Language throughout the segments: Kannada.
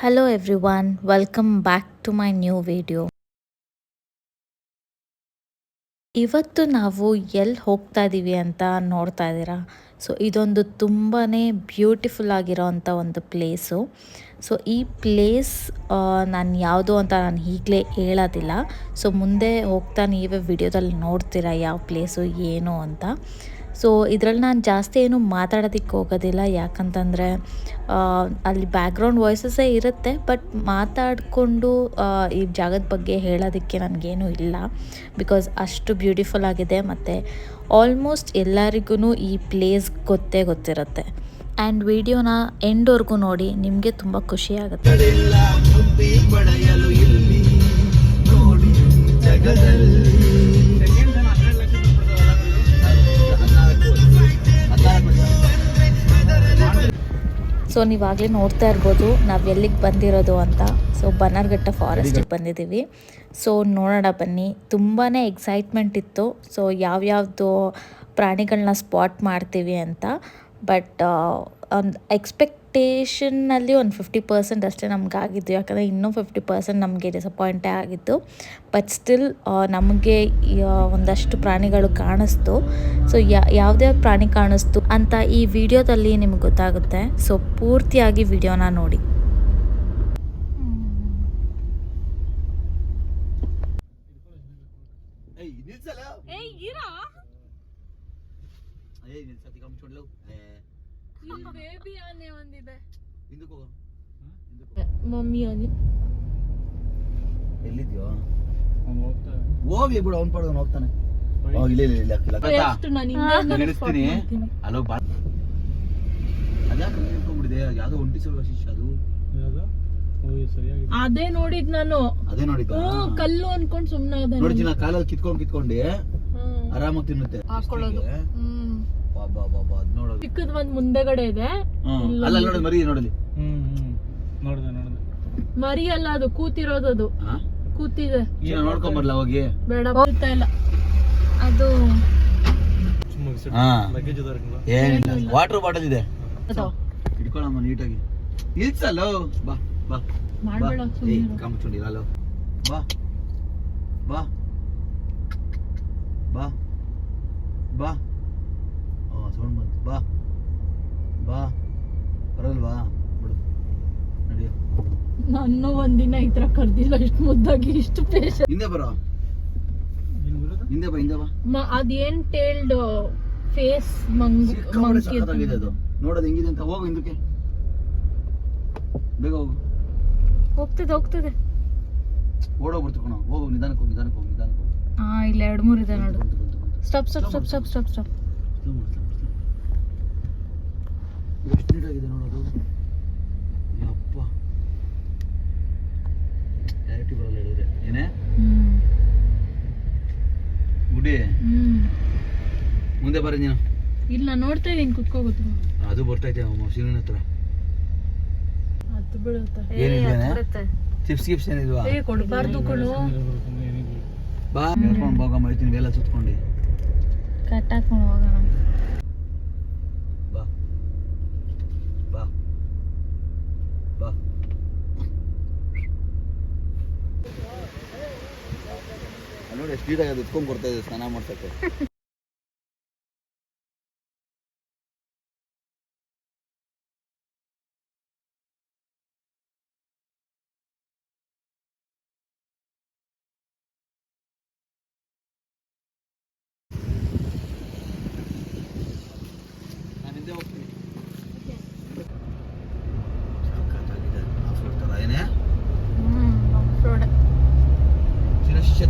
Hello everyone, welcome back to my new video. ಇವತ್ತು ನಾವು ಎಲ್ಲಿ ಹೋಗ್ತಾ ಇದ್ದೀವಿ ಅಂತ ನೋಡ್ತಾ ಇದ್ದೀರಾ. ಸೊ ಇದೊಂದು ತುಂಬಾ ಬ್ಯೂಟಿಫುಲ್ ಆಗಿರೋವಂಥ ಒಂದು ಪ್ಲೇಸು. ಸೊ ಈ ಪ್ಲೇಸ್ ನಾನು ಯಾವುದು ಅಂತ ನಾನು ಈಗಲೇ ಹೇಳೋದಿಲ್ಲ. ಸೊ ಮುಂದೆ ಹೋಗ್ತಾ ನೀವೇ ವಿಡಿಯೋದಲ್ಲಿ ನೋಡ್ತೀರಾ ಯಾವ ಪ್ಲೇಸು ಏನು ಅಂತ. ಸೊ ಇದರಲ್ಲಿ ನಾನು ಜಾಸ್ತಿ ಏನು ಮಾತಾಡೋದಕ್ಕೆ ಹೋಗೋದಿಲ್ಲ, ಯಾಕಂತಂದರೆ ಅಲ್ಲಿ ಬ್ಯಾಕ್ಗ್ರೌಂಡ್ ವಾಯ್ಸಸ್ಸೇ ಇರುತ್ತೆ. ಬಟ್ ಮಾತಾಡಿಕೊಂಡು ಈ ಜಾಗದ ಬಗ್ಗೆ ಹೇಳೋದಕ್ಕೆ ನನಗೇನು ಇಲ್ಲ, ಬಿಕಾಸ್ ಅಷ್ಟು ಬ್ಯೂಟಿಫುಲ್ ಆಗಿದೆ. ಮತ್ತು ಆಲ್ಮೋಸ್ಟ್ ಎಲ್ಲರಿಗೂ ಈ ಪ್ಲೇಸ್ ಗೊತ್ತಿರುತ್ತೆ. ಆ್ಯಂಡ್ ವಿಡಿಯೋನ ಎಂಡ್ವರೆಗೂ ನೋಡಿ, ನಿಮಗೆ ತುಂಬ ಖುಷಿಯಾಗುತ್ತೆ. ಸೊ ನೀವಾಗಲೇ ನೋಡ್ತಾ ಇರ್ಬೋದು ನಾವು ಎಲ್ಲಿಗೆ ಬಂದಿರೋದು ಅಂತ. ಸೊ ಬನ್ನರ್ಘಟ್ಟ ಫಾರೆಸ್ಟಿಗೆ ಬಂದಿದ್ದೀವಿ. ಸೊ ನೋಡೋಣ ಬನ್ನಿ. ತುಂಬಾ ಎಕ್ಸೈಟ್ಮೆಂಟ್ ಇತ್ತು. ಸೊ ಯಾವ್ಯಾವುದು ಪ್ರಾಣಿಗಳನ್ನ ಸ್ಪಾಟ್ ಮಾಡ್ತೀವಿ ಅಂತ. ಬಟ್ ಎಕ್ಸ್ಪೆಕ್ಟೇಷನ್ನಲ್ಲಿ ಒಂದು 50% ಅಷ್ಟೇ ನಮಗಾಗಿದ್ದು, ಯಾಕಂದರೆ ಇನ್ನೂ 50% ನಮಗೆ ಡಿಸಪಾಯಿಂಟೇ ಆಗಿತ್ತು. ಬಟ್ ಸ್ಟಿಲ್ ನಮಗೆ ಒಂದಷ್ಟು ಪ್ರಾಣಿಗಳು ಕಾಣಿಸ್ತು. ಸೊ ಯಾವುದೇ ಪ್ರಾಣಿ ಕಾಣಿಸ್ತು ಅಂತ ಈ ವಿಡಿಯೋದಲ್ಲಿ ನಿಮ್ಗೆ ಗೊತ್ತಾಗುತ್ತೆ. ಸೊ ಪೂರ್ತಿಯಾಗಿ ವಿಡಿಯೋನ ನೋಡಿ. ಬೇಬಿ ಆನೆ ಒಂದಿದೆ. ಮಮ್ಮಿ ಆನೆ ಎಲ್ಲಿದ್ಯೋ? ಹೋಗ್ಲಿ ಬಿಡು, ಅವ್ನು ಪಡೆದು ಹೋಗ್ತಾನೆ. ನಡೆಸ್ತೀನಿ. ಅಲೋ ಬಾ, ಅದ್ಯಾಕೆ ನಿಂತ್ಕೊಂಡ್ಬಿಟ್ಟಿದೆ? ಯಾವ್ದೋ ಒಂಟಿ ಸಲ ಶಿಷ್ಯ ಅದು. ಅದೇ ನೋಡಿದ್ ನಾನು. ಅದೇ ನೋಡಿದ್ದ? ಕಲ್ಲು ಅನ್ಕೊಂಡ್ ಸುಮ್ನೆ ನೋಡ್ತೀನಿ. ನಾ ಕಾಲಲ್ಲಿ ಕಿತ್ಕೊಂಡೆ ಆರಾಮಾಗಿ ತಿನ್ನುತ್ತೆ. ಹಾಕೊಳ್ಳೋದು. ನೋಡೋದು ಚಿಕ್ಕದ್ ಒಂದ್ ಮುಂದೆಗಡೆ ಇದೆ. ಅಲ್ಲ ನೋಡಿ, ಮರಿ ನೋಡಲಿ. ಮರಿ ಅಲ್ಲ, ಅದು ಕೂತಿರೋದು. ಅದು ಕೂತಿದೆ. ನೋಡ್ಕೊಂಬರ್ಲ ಹೋಗಿ? ಬೇಡ, ಬರ್ತಾ ಇಲ್ಲ ಅದು. ಏನಿಲ್ಲ, ವಾಟರ್ ಬಾಟಲ್ ಇದೆ, ಇಟ್ಕೊಳ್ಳಮ್ಮ ನೀಟಾಗಿ. ಇಲ್ಸಲ್ಲೋ, ಬಾ ಬಾ ಮಾಡ್ಬೇಡ, ಕಾಮಚುಂಡಿರಲ್ಲ. ಬಾ ಬಾ ಬಾ ಬಾ. ಸೌಂಡ್ ಬಂತು. ಬಾ ಬಾ, ಬರಲ್ವಾ? ಬಿಡು, ನಡಿಯೋ. ನಾನು ಒಂದಿನ ಈ ತರ ಕರ್ದಿಲ್ಲ, ಇಷ್ಟು ಮುದ್ದಾಗಿ, ಇಷ್ಟು ಪೇಷ. ಹಿಂದೆ ಬರೋ, ಹಿಂದೆ ಬಾ, ಹಿಂದೆ ಬಾ. ಅದೇನ್ ಟೇಲ್ಡ್ ಫೇಸ್ ಮಂಕಿ ಅದು. ನೋಡೋದು ಹೆಂಗಿದೆ ಅಂತ. ಹೋಗು ಹಿಂದಕ್ಕೆ, ಬೇಗ ಹೋಗು. ಹೋಗ್ತದೆ. ಓಡೋಗ್ಬಿಡ್ತು ಕಣ. ಹೋಗು, ನಿಧಾನಕ್ಕೆ ಹೋಗಿ, ನಿಧಾನಕ್ಕೆ ಹೋಗಿ, ನಿಧಾನಕ್ಕೆ ಹೋಗಿ. ಇಲ್ಲ 2-3 ಇದೆ ನೋಡು. ಸ್ಟಾಪ್. ಎಷ್ಟು ನೀಟಾಗಿದೆ ನೋಡೋದು. ಯಪ್ಪ, ಕ್ಲಾರಿಟಿ ಬರಲ್ಲ ಹೇಳಿದ್ರೆ. ಏನೇ ಗುಡಿ, ಮುಂದೆ ಬರ ನೀನು. ಇಲ್ಲ, ನೋಡ್ತಾ ಇದೀನಿ, ಕುತ್ಕೋಬೋದು. ಅದು ಬರ್ತೈತೆ ಶಿವನ ಹತ್ರ. ಅದು ಬೀಳುತ್ತೆ. ಏನಿದೆ? ಚಿಪ್ಸ್ ಗಿಪ್ಸ್ ಏನಿಲ್ವಾ? ಕೊಡ್ಬಾರ್ದು ಕಣು. ಬಾ, ಹೇಳ್ಕೊಂಡು ಹೋಗ, ಮೈತೀನಿ ವೇಲ ಸುತ್ಕೊಂಡು. ಕಟ್ ಹಾಕೊಂಡು ಹೋಗೋಣ. ಬಾ ಬಾ ಬಾ. ನೋಡಿ ಎಷ್ಟು ನೀಟಾಗಿ ಅದು ಎತ್ಕೊಂಡ್ ಬರ್ತಾ ಇದೆ ಸ್ನಾನ ಮಾಡ್ಸಕ್ಕೆ.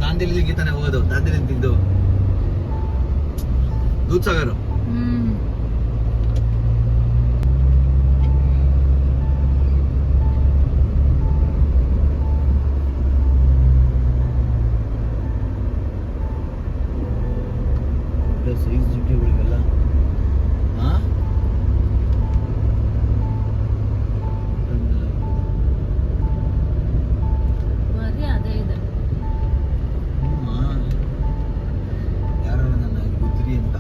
ದಾಂಡೇಲಿ ತಾನೆ ಹೋಗೋದು. ದಾಂಡೇಲಿ ತಿಂದು ದೂದ್ಸಾಗರ್. ಸೈಜ್ ಜಿಂಕೆಗಳಿಗೆಲ್ಲ ಅದೇ ಇದೆ. ಯಾರು ನನ್ನ ಗುದ್ರಿ ಅಂತ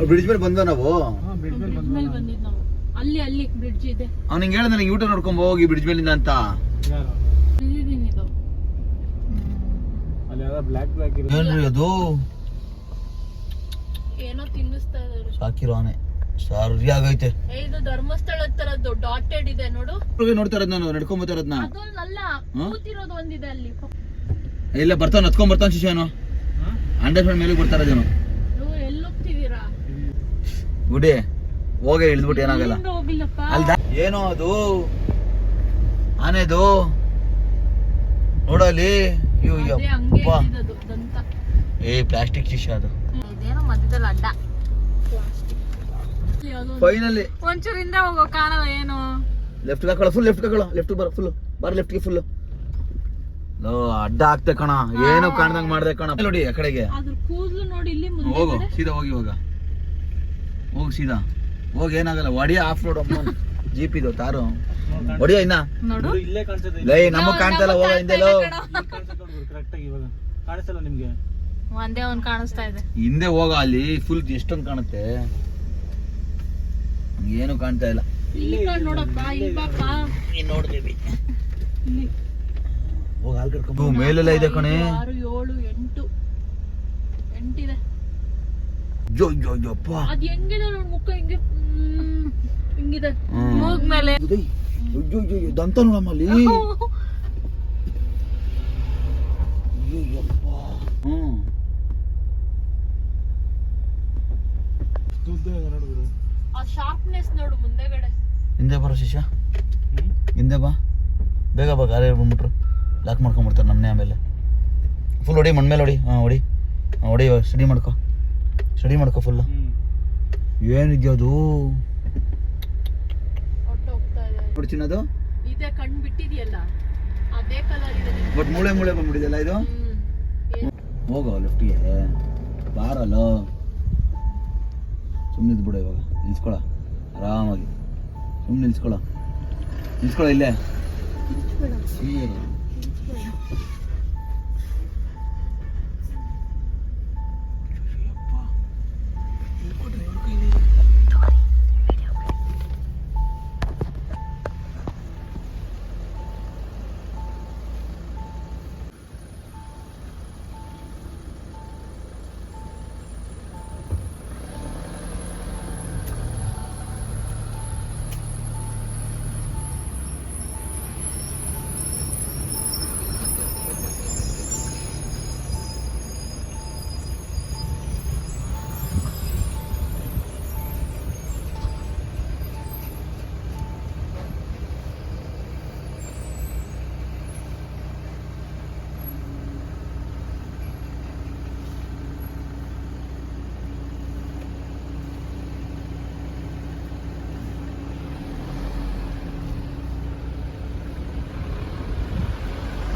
ಬ್ರಿಡ್ಜ್ ಮೇಲೆ ಬಂದ ನಾವು. ಬ್ರಿಡ್ಜ್ ಮೇಲೆ ಬಂದಿದ್ದು ನಾವು. ಅಲ್ಲಿ ಬ್ರಿಡ್ಜ್ ಇದೆ. ಅವ್ನು ಹಿಂಗೆ ಹೇಳ್ದ ನನಗೆ ಯೂಟ ನೋಡ್ಕೊಂಡ್ ಹೋಗಿ ಬ್ರಿಡ್ಜ್ ಮೇಲಿಂದ ಅಂತ. ಇದ್ದೀನಿ ಇದು. ಅಲ್ಲಿ ಯಾವ್ದೋ ಬ್ಲ್ಯಾಕ್ ಏನ್ರಿ ಅದು ಏನೋ ತಿನ್ನಿಸ್ತಾ ಇದ್ದಾರೆ. ಸಾಕಿರೋ ಆನೆ ಸರಿ ಆಗೈತೆ. ಇದು ಧರ್ಮಸ್ಥಳದ ತರದ್ದು ಡಾಟೆಡ್ ಇದೆ ನೋಡು. ನೋಡ್ತಾ ಇರೋದ್ ನಾನು ನಡ್ಕೊಂಡ್ ಬರ್ತಾ ಇರೋದ್ನ. ಅದೊಂದಲ್ಲ, ಕೂತಿರೋದು ಒಂದಿದೆ ಅಲ್ಲಿ. ಇಲ್ಲ ಬರ್ತಾನ ಹತ್ಕೊಂಡ್ ಬರ್ತಾನ ಶಿಷ್ಯನು. 100 ಮೇಲೆ ಬರ್ತಾ ಇರೋದೇನು. ನೀವು ಎಲ್ಲಿ ಹೋಗ್ತಿದ್ದೀರಾ? ಗುಡಿ ಹೋಗಿ ಇಳಿದ್ಬಿಟ್ಟು ಏನಾಗಲ್ಲ. ಹೋಗಿಲ್ಲಪ್ಪ. ಅಲ್ದ ಏನೋ ಅದು ಆನೆದು ನೋಡಲ್ಲಿ. ಅದೇ ಹಂಗೆ ಇದ್ದಿದ್ದು ದಂತ. ಪ್ಲಾಸ್ಟಿಕ್ ಶಿಷ್ಯ ಅದು. ಇದೇನೋ ಮಧ್ಯದಲ್ಲಿ ಅಡ್ಡ. ಫೈನಲಿ ಒಂಚೂರಿಂದ ಹೋಗೋ ಕಾಣಲ್ಲ ಏನು. ಲೆಫ್ಟ್ ಹಾಕೊಳ್ಳೋ, ಫುಲ್ ಲೆಫ್ಟ್ ಹಾಕೊಳ್ಳೋ, ಲೆಫ್ಟ್ ಬರ ಫುಲ್ ಬರ ಲೆಫ್ಟ್ಗೆ ಫುಲ್. ಅಡ್ಡ ಹಾಕ್ತೆ ಕಣ, ಏನು ಕಾಣ್ದಂಗ್ ಮಾಡ್ದೆ ಕಣ. ನೋಡಿ ಆ ಕಡೆಗೆ ಅದ್ರ ಕೂದಲು ನೋಡಿ ಇಲ್ಲಿ ಮುಂದೆ. ಹೋಗು ಸೀದಾ ಹೋಗಿ ಇವಾಗ ಹೋಗು ಸೀದಾ ಹೋಗಿ, ಏನಾಗಲ್ಲ. ಒಡಿಯ ಆಫ್ ರೋಡ್ ಅಮ್ಮ ಜೀಪ್ ಇದು ತಾರು ಒಡಿಯ ಇನ್ನ ನೋಡು. ಇಲ್ಲೇ ಕಾಣಿಸ್ತದೆ. ಲೈ ನಮಗ್ ಕಾಣ್ತಲ್ಲ. ಹೋಗ ಹಿಂದೆಲೋ ಕರೆಕ್ಟ್ ಆಗಿ ಇವಾಗ ಕಾಣಿಸ್ತಲ್ಲ ನಿಮ್ಗೆ. ಒಂದೇ ಒಂದ್ ಕಾಣಿಸ್ತಾ ಇದೆ. ಹಿಂದೆ ಹೋಗ, ಅಲ್ಲಿ ಫುಲ್ ಎಷ್ಟೊಂದು ಕಾಣುತ್ತೆ. ಏನು ಕಾಣ್ತಾ ಇಲ್ಲ. ಇಲ್ಲಿ ಕಣ್ ನೋಡಪ್ಪ, ಇಲ್ಲಿ ಬಾಪ. ನೋಡ್ತೀವಿ ಇಲ್ಲಿ ಹೋಗಿ ಹಾಲ್ ಕಟ್ಕೊಂಡು ಮೇಲೆಲ್ಲ ಇದೆ ಕಣೆ. 6, 7, 8 ಎಂಟಿದೆ. ಜೋ ಜೋ ಜೋಪ್ಪ ಅದ್ ಹೆಂಗಿದೆ ನೋಡ್ ಮುಖ ಹಿಂಗೆ ಹಿಂಗಿದೆ ಮೂಗ್ ಮೇಲೆ. ದಂತ ನೋಡಮ್ಮ ಅಲ್ಲಿ. ಆ ಶಾರ್ಪ್ನೆಸ್ ನೋಡು ಮುಂದೆಗಡೆ. ಹಿಂದೆ ಬರೋ ಶಿಷ್ಯ, ಹಿಂದೆ ಬಾ ಬೇಗ ಬಾ. ಗಾಡಿ ಬಂದ್ಬಿಟ್ರು ಲಾಕ್ ಮಾಡ್ಕೊಂಡ್ಬಿಡ್ತಾರೆ ನಮ್ಮನೆ. ಆಮೇಲೆ ಫುಲ್ ಹೊಡಿ, ಮಣ್ಮೇಲೆ ಹೊಡಿ. ಹೊಡಿ ಹೊಡಿ, ಸ್ಟಡಿ ಮಾಡ್ಕೊ ಫುಲ್. ಏನಿದ್ಯಾ ಅದು ಹೋಗ್ತಾ ಇದೆ. ಬಿಡ್ತೀನಿ ಅದು. ಇದೇ ಕಣ್ ಬಿಟ್ಟಿದ್ಯಲ್ಲ, ಅದೇ ಕಲರ್ ಇದೆ. ಬಟ್ ಮೂಳೆ ಬಂದ್ಬಿಟ್ಟಿದೆಲ್ಲ ಇದು. ಹೋಗೋ ಲೆಫ್ಟಿಗೆ ಬಾರಲ್ಲ. ಸುಮ್ಮನೆ ಬಿಡು ಇವಾಗ. ನಿಲ್ಸ್ಕೊಳ ಆರಾಮಾಗಿ, ಸುಮ್ಮನೆ ನಿಲ್ಸ್ಕೊಳ ಇಲ್ಲೇ.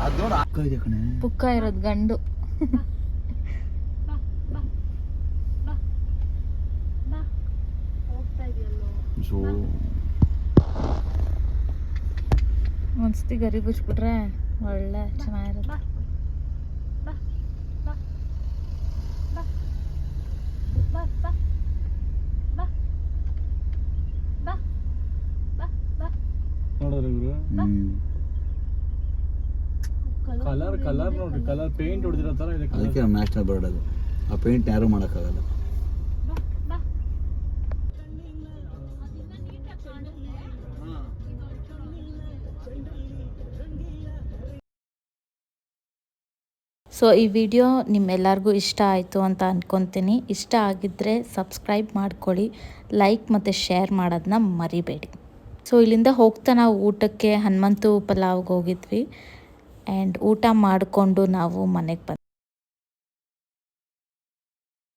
ಅದು ನೋಡಿ ಅಕ್ಕ ಇದೆ ಕಣೆ. ಪುಕ್ಕ ಇರೋದು ಗಂಡು. ಸೊ ಒಂದ್ಸತಿ ಗರಿ ಬಿಚ್ಬಿಟ್ರೆ ಒಳ್ಳೆ ಚೆನ್ನಾಗಿರುತ್ತೆ. ನೋಡಿದ್ರೆ ಇವರು ಕಲರ್ ನೋಡ್ರಿ, ಕಲರ್ ಪೇಂಟ್ ಹೊಡೆದಿರೋ ತರ ಇದೆ. ಅದಕ್ಕೆ ನಮ್ಮ ನ್ಯಾಷನಲ್ ಬರ್ಡ್ ಅದು. ಆ ಪೇಂಟ್ ಯಾರು ಮಾಡೋಕ್ಕಾಗಲ್ಲ. ಸೊ ಈ ವಿಡಿಯೋ ನಿಮ್ಮೆಲ್ಲರಿಗೂ ಇಷ್ಟ ಆಯಿತು ಅಂತ ಅಂದ್ಕೊತೀನಿ. ಇಷ್ಟ ಆಗಿದ್ದರೆ ಸಬ್ಸ್ಕ್ರೈಬ್ ಮಾಡ್ಕೊಳ್ಳಿ, ಲೈಕ್ ಮತ್ತು ಶೇರ್ ಮಾಡೋದನ್ನ ಮರಿಬೇಡಿ. ಸೊ ಇಲ್ಲಿಂದ ಹೋಗ್ತಾ ನಾವು ಊಟಕ್ಕೆ ಹನುಮಂತು ಪಲಾವ್ಗೆ ಹೋಗಿದ್ವಿ. ಆ್ಯಂಡ್ ಊಟ ಮಾಡಿಕೊಂಡು ನಾವು ಮನೆಗೆ ಬಂದ್ವಿ.